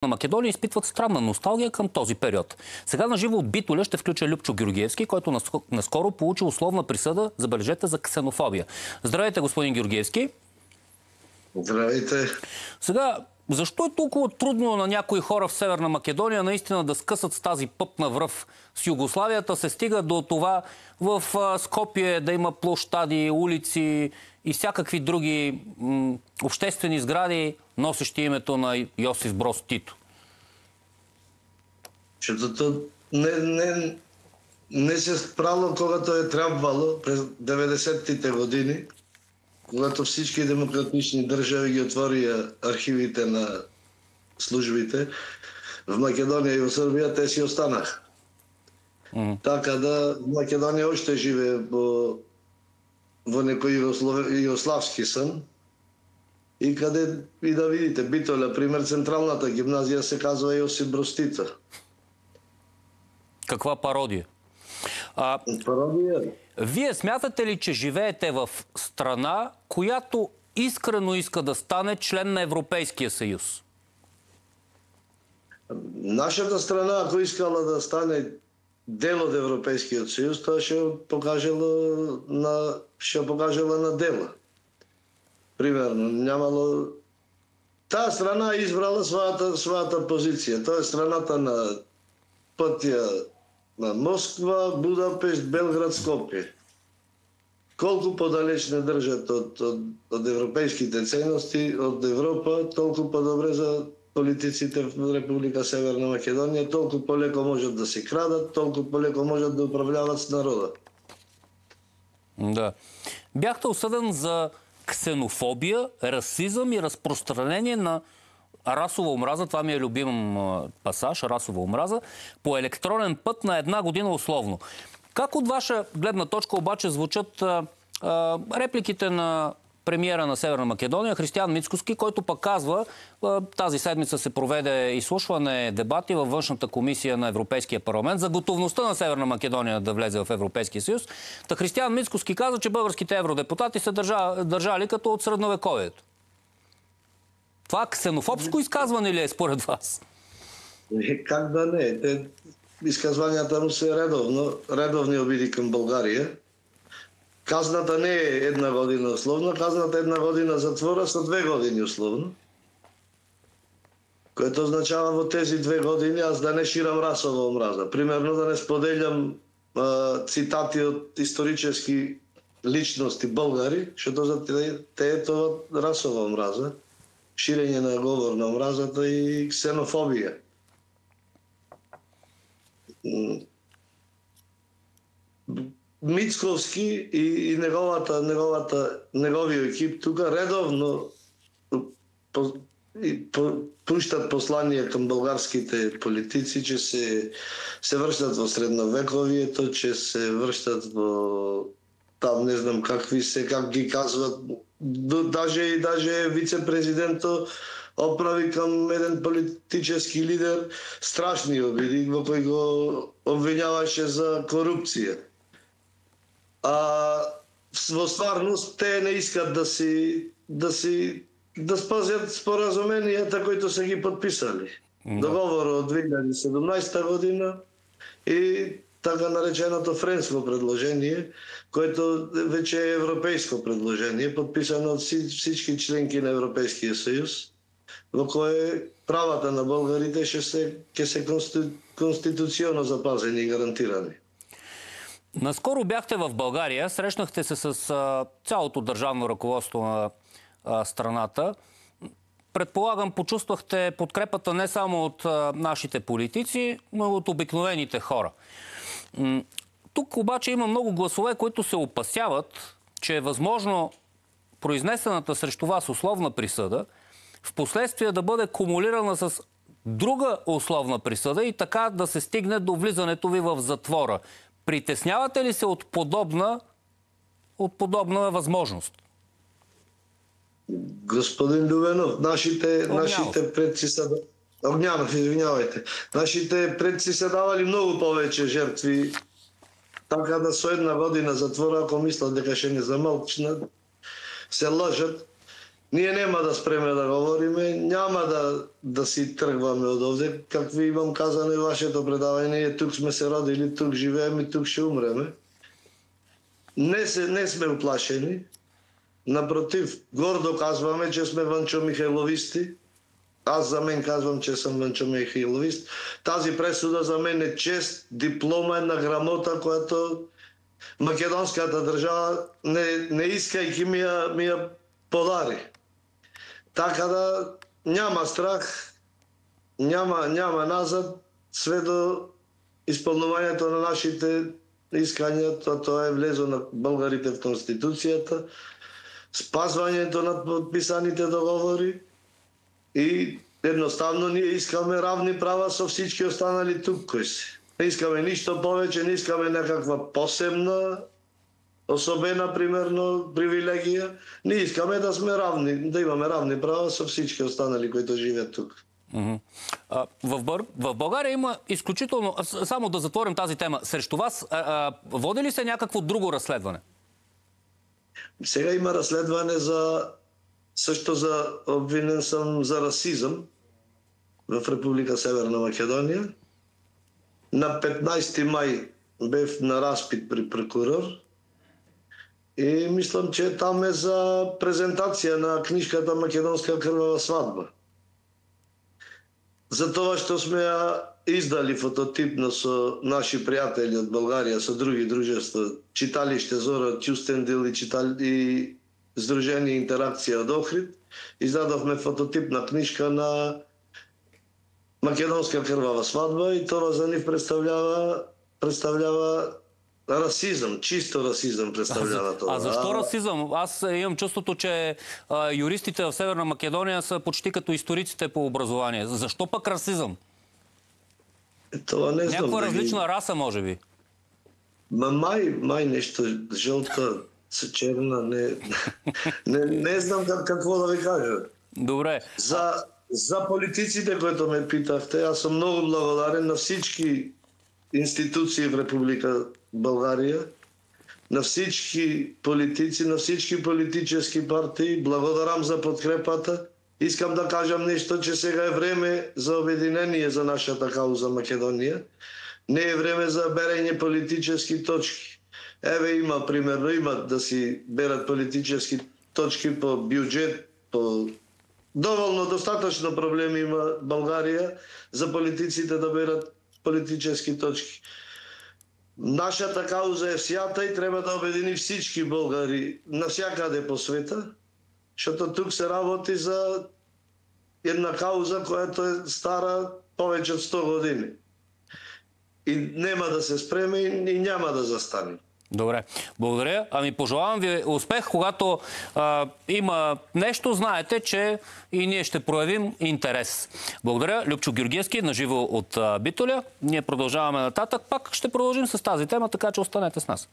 Македония изпитват странна носталгия към този период. Сега на живо от Битоля ще включа Любчо Георгиевски, който наскоро получи условна присъда, забележете, за ксенофобия. Здравейте, господин Георгиевски. Здравейте. Сега, защо е толкова трудно на някои хора в Северна Македония наистина да скъсат с тази пъпна връв с Югославията? Се стига до това в Скопие да има площади, улици и всякакви други обществени сгради, носещи името на Йосиф Броз Тито. Защото не се справило когато е трябвало през 90-тите години, когато всички демократични държави ги отворија архивите на службите, в Македонија и в Србија те си останаха. Така да Македонија още живее во некој југославски сан. И каде и да видите, Битоля, пример, централната гимназија се казва Јосип Броз Тито. Каква пародия? Пародия. Вие смятате ли, че живеете в страна, която искрено иска да стане член на Европейския съюз? Нашата страна, ако искала да стане дел од Европейскиот съюз, тоа ще покажела на дела. Примерно, нямало... Таа страна избрала својата позиција. Тоа е страната на пътя на Москва, Будапешт, Белград, Скопје. Колку подалеч не држат од европейските ценности, од Европа, толку подобре за политиците в Република Северна Македонија, толку полеко можат да се крадат, толку полеко можат да управляват с народа. Да. Бяхте осъден за ксенофобия, расизъм и разпространение на расова омраза, това ми е любим пасаж, расова омраза, по електронен път на 1 година условно. Как от ваша гледна точка обаче звучат репликите на премиера на Северна Македония, Християн Мицкоски, който пък казва, тази седмица се проведе изслушване, дебати във външната комисия на Европейския парламент за готовността на Северна Македония да влезе в Европейския съюз. Та Християн Мицкоски каза, че българските евродепутати се държали като от средновековието. Това ксенофобско изказване ли е според вас? Как да не? Изказванията му се редовни обиди към България. Казната не е 1 година условно, казната 1 година затвора са 2 години условно. Което означава во тези 2 години аз да не ширам расова омраза. Примерно да не споделям цитати от исторически личности българи, защото за те е това расова омраза, ширење на говор на омразата и ксенофобија. Мицковски и неговиот екип тука редовно пуштат послание към българските политици, че се връщат во средновековието, че се връщат во там не знам как ги казват. Даже вице-президентот отправи към еден политически лидер страшни обиди, во кој го обвиняваше за корупција. Во стварност те не искат да спазят споразуменијата които се ги подписали. Договорот од 2017 година и така нареченото френско предложение, което вече е европейско предложение, подписано од всички членки на Европейския съюз, во кое правата на българите ќе се конституционно запазени и гарантирани. Наскоро бяхте в България, срещнахте се с цялото държавно ръководство на страната. Предполагам, почувствахте подкрепата не само от нашите политици, но и от обикновените хора. Тук обаче има много гласове, които се опасяват, че е възможно произнесената срещу вас условна присъда в последствие да бъде кумулирана с друга условна присъда и така да се стигне до влизането ви в затвора. Притеснявате ли се от подобна възможност? Господин Любенов, нашите предци са... Огнянов, извинявайте. Нашите предци са давали много повече жертви. Така да со 1 година затвора, ако мислят дека ще не замълчнат, се лъжат. Ние нема да спреме да говориме, няма да си тргваме од овде. Какви имам казано и вашето предавање, тук сме се родили, тук живееме и тук ще умреме. Не сме уплашени. Напротив, гордо казваме, че сме Ванчо-Михайловисти. Аз за мен казвам, че съм Ванчо-Михайловист. Тази пресуда за мен е чест, диплома, една грамота, която македонската држава не искајќи ми ја подари. Така да няма страх, няма назад, све до исполнувањето на нашите искања, тоа е влезо на българите в Конституцијата, спазвањето на подписаните договори и едноставно ние искаме равни права со всички останали тук кои се. Не искаме ништо повеќе, не искаме некаква посебна, особена, примерно, привилегија. Не искаме да сме равни, да имаме равни права со всички останали кои живеат тук. В България има изключително... Само да затворим тази тема. Срещу вас води ли се някакво друго разследване? Сега има разследване също обвинен съм за расизъм в Република Северна Македония. На 15 май бев на разпит при прокурор и мислам, че там е за презентација на книжката Македонска крвава свадба. За това, што сме ја издали фототипно со наши пријатели од Българија, со други дружества, Читалиште Зора, Кюстендил и Сдружение Интеракција од Охрид, издадовме фототипна книжка на Македонска крвава свадба и тоа за нив представлява расизъм, чисто расизъм представлява това. А защо расизъм? Аз имам чувството, че юристите в Северна Македония са почти като историците по образование. Защо пък расизъм? Това не знам. Някаква различна раса, може би? Май нещо жълта, черна, не знам какво да ви кажа. Добре. За политиците, които ме питахте, аз съм много благодарен на всички институции в Република България, на всички политици, на всички политически партии. Благодарам за подкрепата. Искам да кажам нещо, че сега е време за обединение за нашата кауза Македония. Не е време за берење политически точки. Еве примерно, имат да си берат политически точки по бюджет, по доволно достатъчно проблеми има България за политиците да берат политически точки. Нашата кауза е всята и треба да обедини всички българи навсякъде по света, защото тук се работи за една кауза, която е стара повече от 100 години. И нема да се спреме и няма да застане. Добре, благодаря. Ами пожелавам ви успех, когато има нещо, знаете, че и ние ще проявим интерес. Благодаря. Любчо Георгиевски, наживо от Битоля. Ние продължаваме нататък. Пак ще продължим с тази тема, така че останете с нас.